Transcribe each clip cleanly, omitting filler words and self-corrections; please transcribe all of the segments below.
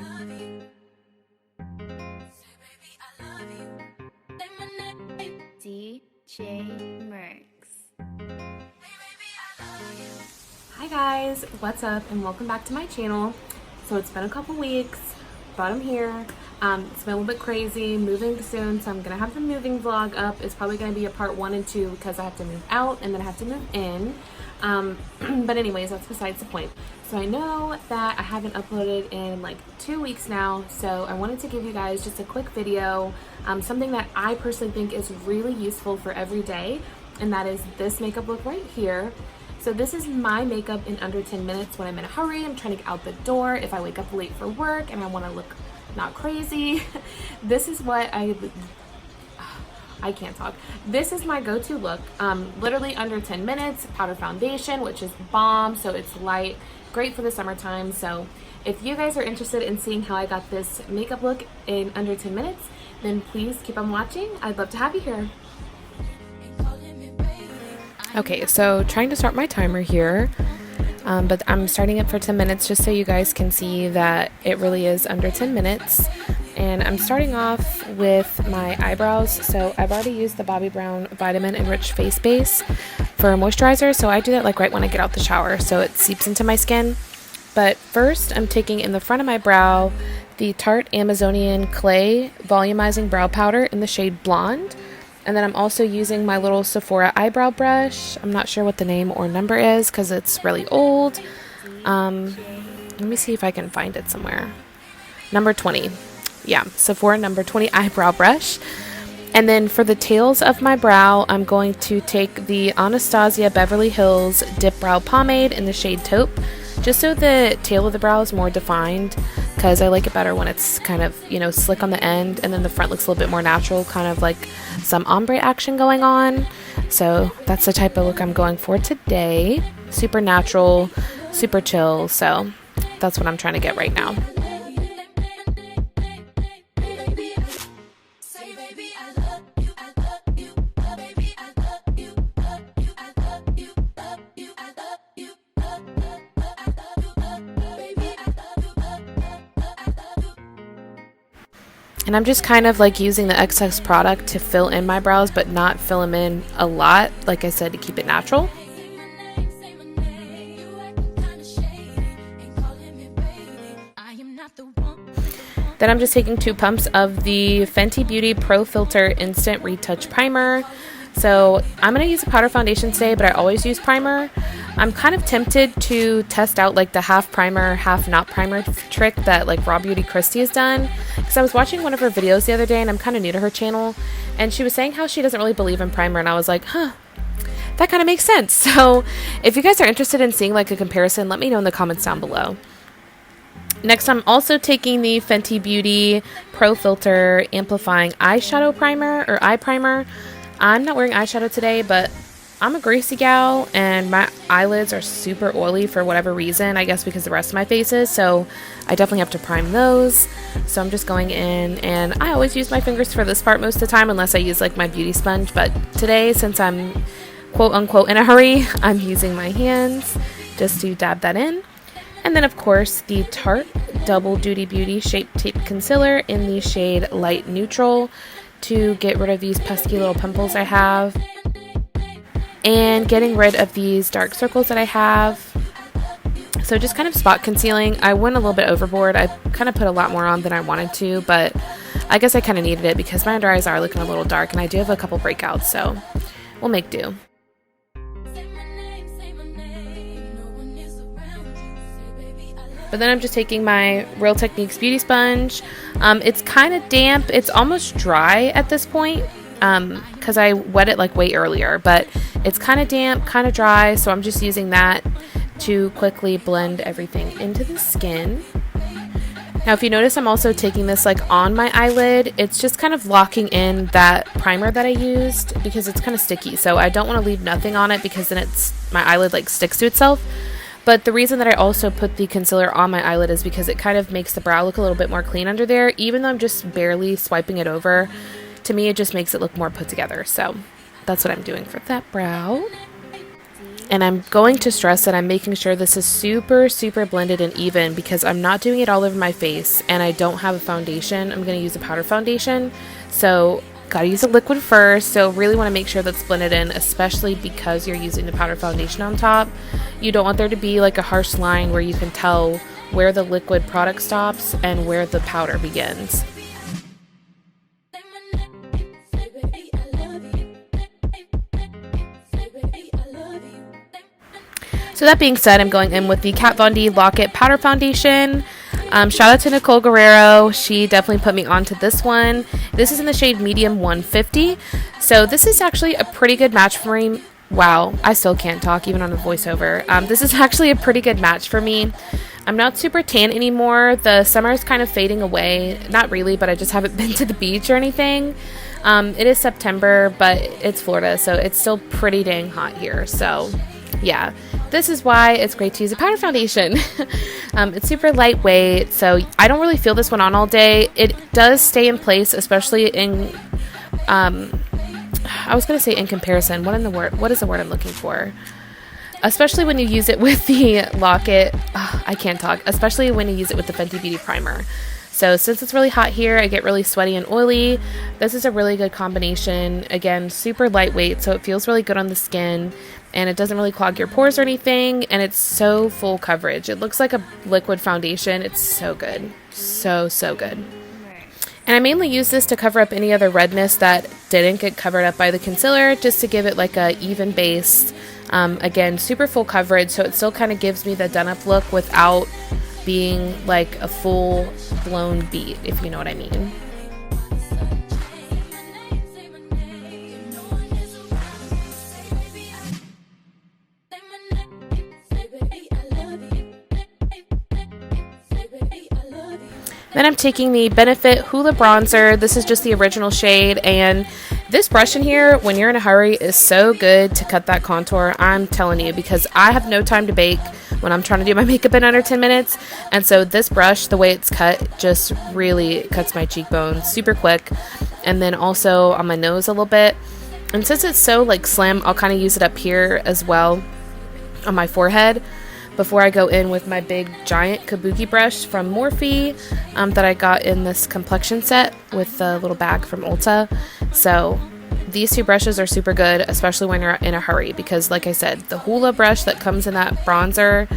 DJ Mercs. Hi guys, what's up and welcome back to my channel. So it's been a couple weeks, but I'm here. It's been a little bit crazy, moving soon, so I'm gonna have the moving vlog up. It's probably gonna be a part 1 and 2 because I have to move out and then I have to move in. But anyways, that's besides the point. So I know that I haven't uploaded in like 2 weeks now, so I wanted to give you guys just a quick video, something that I personally think is really useful for every day, and that is this makeup look right here. So this is my makeup in under 10 minutes when I'm in a hurry, I'm trying to get out the door, if I wake up late for work and I want to look not crazy. This is what I can't talk. This is my go-to look. Literally under 10 minutes, powder foundation, which is bomb, so it's light, great for the summertime. So if you guys are interested in seeing how I got this makeup look in under 10 minutes, then please keep on watching. I'd love to have you here. Okay, so trying to start my timer here, but I'm starting it for 10 minutes just so you guys can see that it really is under 10 minutes. And I'm starting off with my eyebrows. So I've already used the Bobbi Brown Vitamin Enriched Face Base for moisturizer, so I do that like right when I get out the shower so it seeps into my skin. But first I'm taking in the front of my brow the Tarte Amazonian Clay Volumizing Brow Powder in the shade Blonde. And then I'm also using my little Sephora eyebrow brush. I'm not sure what the name or number is because it's really old. Let me see if I can find it somewhere. Number 20. Yeah, Sephora number 20 eyebrow brush. And then for the tails of my brow, I'm going to take the Anastasia Beverly Hills Dip Brow Pomade in the shade Taupe, just so the tail of the brow is more defined, because I like it better when it's kind of, you know, slick on the end, and then the front looks a little bit more natural, kind of like some ombre action going on. So that's the type of look I'm going for today. Super natural, super chill, so that's what I'm trying to get right now. And I'm just kind of like using the excess product to fill in my brows, but not fill them in a lot, like I said, to keep it natural. Then I'm just taking 2 pumps of the Fenty Beauty Pro Filter Instant Retouch Primer. So I'm going to use a powder foundation today, but I always use primer. I'm kind of tempted to test out like the half primer, half not primer trick that like Raw Beauty Christie has done. Because I was watching one of her videos the other day and I'm kind of new to her channel. And she was saying how she doesn't really believe in primer. And I was like, huh, that kind of makes sense. So if you guys are interested in seeing like a comparison, let me know in the comments down below. Next, I'm also taking the Fenty Beauty Pro Filter Amplifying Eyeshadow Primer or Eye Primer. I'm not wearing eyeshadow today, but I'm a greasy gal and my eyelids are super oily for whatever reason, I guess because the rest of my face is, so I definitely have to prime those. So I'm just going in, and I always use my fingers for this part most of the time unless I use like my beauty sponge, but today, since I'm quote unquote in a hurry, I'm using my hands just to dab that in. And then of course the Tarte Double Duty Beauty Shape Tape Concealer in the shade Light Neutral to get rid of these pesky little pimples I have, and getting rid of these dark circles that I have. So just kind of spot concealing. I went a little bit overboard. I kind of put a lot more on than I wanted to, but I guess I kind of needed it because my under eyes are looking a little dark and I do have a couple breakouts, so we'll make do. But then I'm just taking my Real Techniques beauty sponge. It's kind of damp. It's almost dry at this point because I wet it like way earlier. But it's kind of damp, kind of dry. So I'm just using that to quickly blend everything into the skin. Now if you notice, I'm also taking this like on my eyelid. It's just kind of locking in that primer that I used because it's kind of sticky. So I don't want to leave nothing on it because then my eyelid like sticks to itself. But the reason that I also put the concealer on my eyelid is because it kind of makes the brow look a little bit more clean under there. Even though I'm just barely swiping it over, to me it just makes it look more put together. So that's what I'm doing for that brow. And I'm going to stress that I'm making sure this is super, super blended and even because I'm not doing it all over my face and I don't have a foundation. I'm going to use a powder foundation. So gotta use a liquid first. So really want to make sure that's blended in, especially because you're using the powder foundation on top. You don't want there to be like a harsh line where you can tell where the liquid product stops and where the powder begins. So that being said, I'm going in with the Kat Von D Lock-It Powder Foundation. Shout out to Nicole Guerrero. She definitely put me onto this one. This is in the shade Medium 150. So this is actually a pretty good match for me. Wow, I still can't talk even on a voiceover. This is actually a pretty good match for me. I'm not super tan anymore. The summer is kind of fading away. Not really, but I just haven't been to the beach or anything. It is September, but it's Florida, so it's still pretty dang hot here. So yeah, this is why it's great to use a powder foundation. It's super lightweight, so I don't really feel this one on all day. It does stay in place, especially in, I was going to say in comparison. What is the word I'm looking for? Especially when you use it with the Lock-It, I can't talk, especially when you use it with the Fenty Beauty Primer. So since it's really hot here, I get really sweaty and oily. This is a really good combination. Again, super lightweight, so it feels really good on the skin, and it doesn't really clog your pores or anything, and it's so full coverage. It looks like a liquid foundation. It's so good. So, so good. And I mainly use this to cover up any other redness that didn't get covered up by the concealer, just to give it like a even base. Again, super full coverage, so it still kind of gives me the done-up look without being like a full-blown beat, if you know what I mean. Then I'm taking the Benefit Hoola Bronzer. This is just the original shade, and this brush in here, when you're in a hurry, is so good to cut that contour. I'm telling you, because I have no time to bake when I'm trying to do my makeup in under 10 minutes, and so this brush, the way it's cut, just really cuts my cheekbones super quick, and then also on my nose a little bit. And since it's so like slim, I'll kind of use it up here as well on my forehead before I go in with my big giant kabuki brush from Morphe that I got in this complexion set with the little bag from Ulta. So these two brushes are super good, especially when you're in a hurry, because like I said, the Hoola brush that comes in that bronzer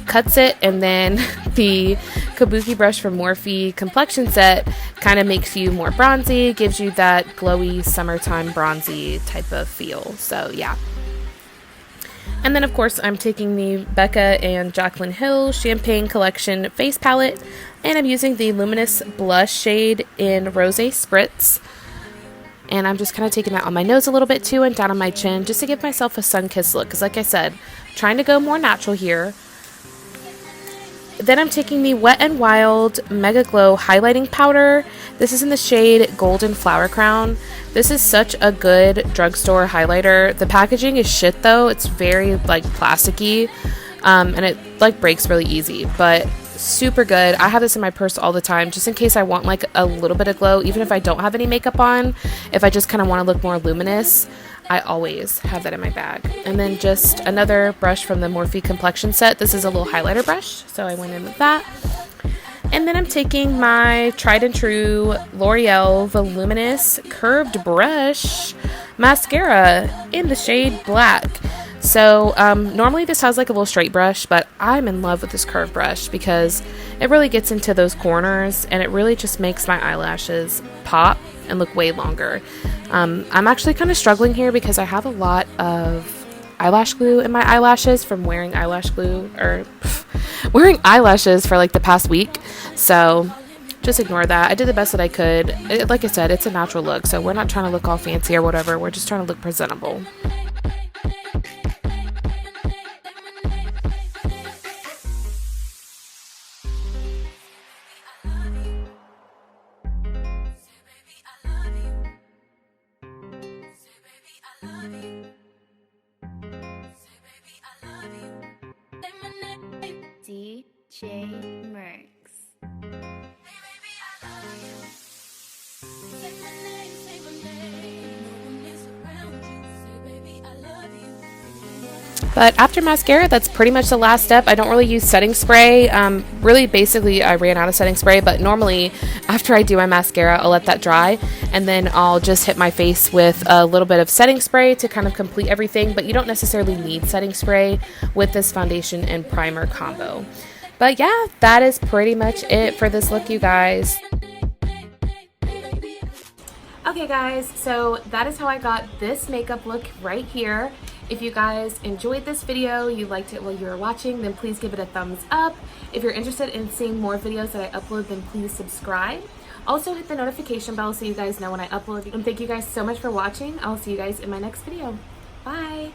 cuts it, and then the kabuki brush from Morphe complexion set kind of makes you more bronzy, gives you that glowy summertime bronzy type of feel. So yeah. And then, of course, I'm taking the Becca and Jaclyn Hill Champagne Collection Face Palette, and I'm using the Luminous Blush shade in Rosé Spritz. And I'm just kind of taking that on my nose a little bit too, and down on my chin, just to give myself a sun-kissed look, because like I said, trying to go more natural here. Then I'm taking the Wet n Wild Mega Glow Highlighting Powder. This is in the shade Golden Flower Crown. This is such a good drugstore highlighter. The packaging is shit though. It's very like plasticky, and it like breaks really easy, but super good. I have this in my purse all the time, just in case I want like a little bit of glow, even if I don't have any makeup on. If I just kind of want to look more luminous, I always have that in my bag. And then just another brush from the Morphe complexion set. This is a little highlighter brush, so I went in with that. And then I'm taking my tried and true L'Oreal Voluminous Curved Brush Mascara in the shade Black. So normally this has like a little straight brush, but I'm in love with this curved brush because it really gets into those corners, and it really just makes my eyelashes pop and look way longer. I'm actually kind of struggling here because I have a lot of eyelash glue in my eyelashes from wearing eyelash glue, or wearing eyelashes for like the past week. So just ignore that. I did the best that I could. Like I said, it's a natural look, so we're not trying to look all fancy or whatever. We're just trying to look presentable. DJ Merx. But after mascara, that's pretty much the last step. I don't really use setting spray. Really, basically, I ran out of setting spray, but normally after I do my mascara, I'll let that dry, and then I'll just hit my face with a little bit of setting spray to kind of complete everything, but you don't necessarily need setting spray with this foundation and primer combo. But yeah, that is pretty much it for this look, you guys. Okay guys, so that is how I got this makeup look right here. If you guys enjoyed this video, you liked it while you were watching, then please give it a thumbs up. If you're interested in seeing more videos that I upload, then please subscribe. Also hit the notification bell so you guys know when I upload. And thank you guys so much for watching. I'll see you guys in my next video. Bye!